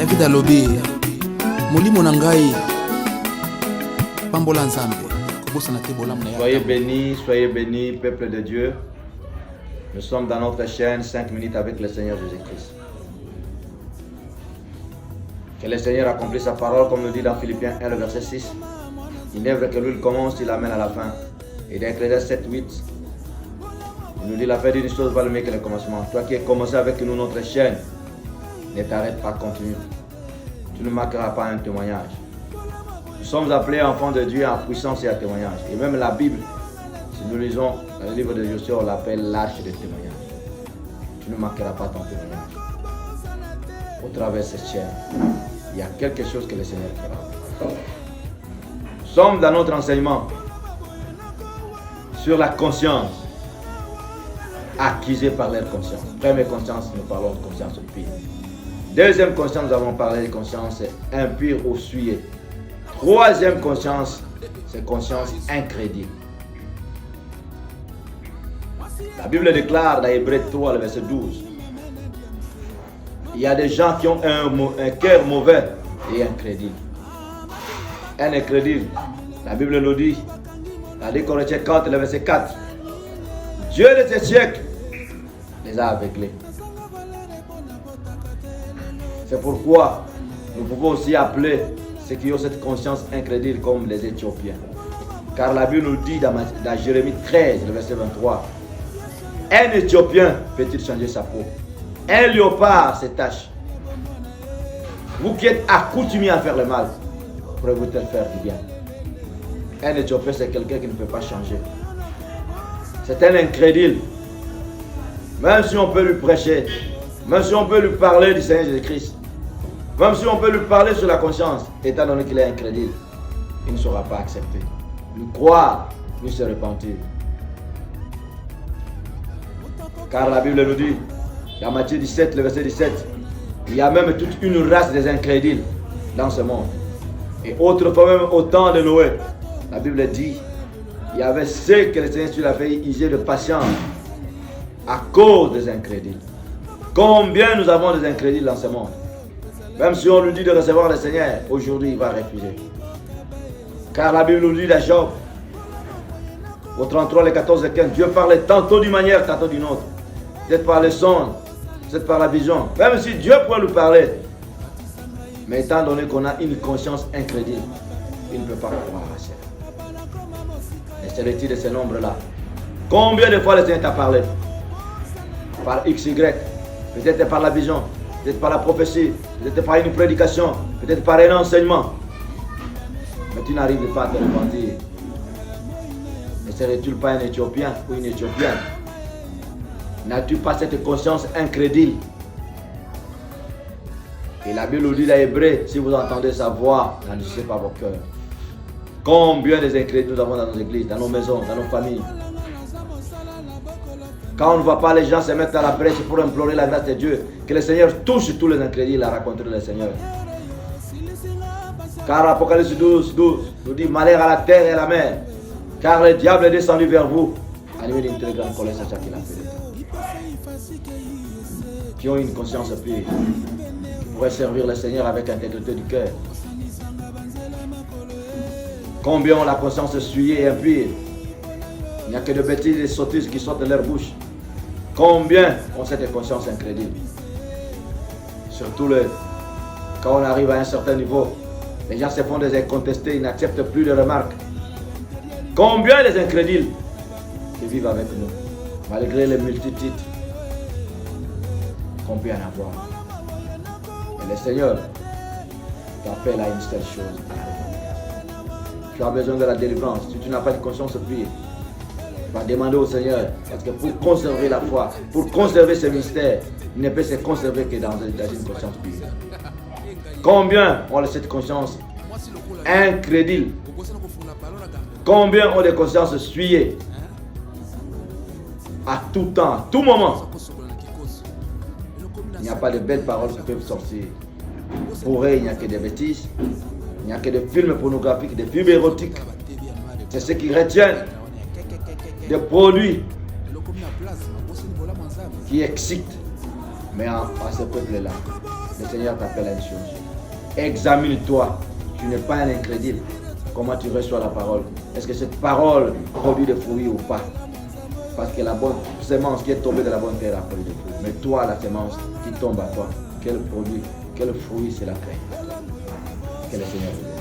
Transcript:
David alobi molimo na ngai pambola nzambe kobosana te bolamu na ya. Soyez bénis, peuple de Dieu. Nous sommes dans notre chaîne 5 minutes avec le Seigneur Jésus-Christ. Que le Seigneur accomplisse sa parole comme nous dit dans Philippiens 1, le verset 6. Une œuvre que lui commence, il l'amène à la fin. Et dans Ecclésiaste 7, 8, il nous dit la fin d'une chose va le mieux que le commencement. Toi qui as commencé avec nous notre chaîne, ne t'arrête pas, continue. Tu ne manqueras pas un témoignage. Nous sommes appelés enfants de Dieu en puissance et en témoignage. Et même la Bible, si nous lisons dans le livre de Josué, on l'appelle l'arche de témoignage. Tu ne manqueras pas ton témoignage. Au travers de cette chaîne, il y a quelque chose que le Seigneur fera. Nous sommes dans notre enseignement sur la conscience acquise par leur conscience. Première conscience, nous parlons de conscience pure. Deuxième conscience, nous avons parlé de conscience impure ou souillée. Troisième conscience, c'est conscience incrédule. La Bible déclare dans Hébreux 3, le verset 12, il y a des gens qui ont un cœur mauvais et incrédule. Un incrédule, la Bible nous dit, dans 2 Corinthiens 4, le verset 4, Dieu de ces siècles les a aveuglés. C'est pourquoi nous pouvons aussi appeler ceux qui ont cette conscience incrédule comme les Éthiopiens. Car la Bible nous dit dans Jérémie 13, le verset 23, un Éthiopien peut-il changer sa peau? Un léopard ses taches. Vous qui êtes accoutumés à faire le mal, pourrez-vous faire du bien? Un Éthiopien, c'est quelqu'un qui ne peut pas changer. C'est un incrédule. Même si on peut lui prêcher, même si on peut lui parler du Seigneur Jésus-Christ, même si on peut lui parler sur la conscience, étant donné qu'il est incrédule, il ne sera pas accepté. Lui croire, lui se repentir. Car la Bible nous dit, dans Matthieu 17, le verset 17, il y a même toute une race des incrédules dans ce monde. Et autrefois même au temps de Noé, la Bible dit, il y avait ceux que le Seigneur avait usé de patience à cause des incrédules. Combien nous avons des incrédules dans ce monde? Même si on lui dit de recevoir le Seigneur, aujourd'hui il va refuser. Car la Bible nous dit dans Job, au 33, le 14 et 15, Dieu parlait tantôt d'une manière, tantôt d'une autre. Peut-être par le son, peut-être par la vision. Même si Dieu pourrait nous parler. Mais étant donné qu'on a une conscience incrédule, il ne peut pas croire à ça. Et c'est le titre de ce nombre-là. Combien de fois le Seigneur t'a parlé? Par XY, peut-être par la vision, peut-être par la prophétie, peut-être par une prédication, peut-être par un enseignement. Mais tu n'arrives pas à te repentir. Ne serais-tu pas un Éthiopien ou une Éthiopienne? N'as-tu pas cette conscience incrédule? Et la Bible nous dit dans Hébreux, si vous entendez sa voix, n'endurcissez pas vos cœurs. Combien des incrédules nous avons dans nos églises, dans nos maisons, dans nos familles? Quand on ne voit pas les gens se mettre à la brèche pour implorer la grâce de Dieu, que le Seigneur touche tous les incrédules à rencontrer le Seigneur. Car Apocalypse 12, 12 nous dit malheur à la terre et à la mer, car le diable est descendu vers vous, animé d'une très grande colère, c'est ça qu'il a fait. Qui ont une conscience pure, qui pourraient servir le Seigneur avec intégrité du cœur. Combien ont la conscience souillée et impure? Il n'y a que de bêtises et de sottises qui sortent de leur bouche. Combien ont cette conscience incrédule? Surtout quand on arrive à un certain niveau, les gens se font des incontestés, ils n'acceptent plus de remarques. Combien les incrédules qui vivent avec nous, malgré les multitudes qu'on peut en avoir. Et le Seigneur t'appelle à une seule chose, à la repentance. Tu as besoin de la délivrance. Si tu n'as pas de conscience pure, tu vas demander au Seigneur, parce que pour conserver la foi, pour conserver ce mystère, il ne peut se conserver que dans une conscience pure. Combien ont cette conscience incrédule? Combien ont des consciences souillées? À tout temps, à tout moment. Il n'y a pas de belles paroles qui peuvent sortir. Pour eux, il n'y a que des bêtises. Il n'y a que des films pornographiques, des films érotiques. C'est ce qui retiennent des produits qui excitent. Mais à ce peuple-là, Le Seigneur t'appelle à une chose. Examine-toi. Tu n'es pas un incrédule. Comment tu reçois la parole? Est-ce que cette parole produit des fruits ou pas? Parce que la bonne semence qui est tombée de la bonne terre a produit des fruits. Mais toi, la semence qui tombe à toi, quel fruit cela crée? Que le Seigneur vous aide.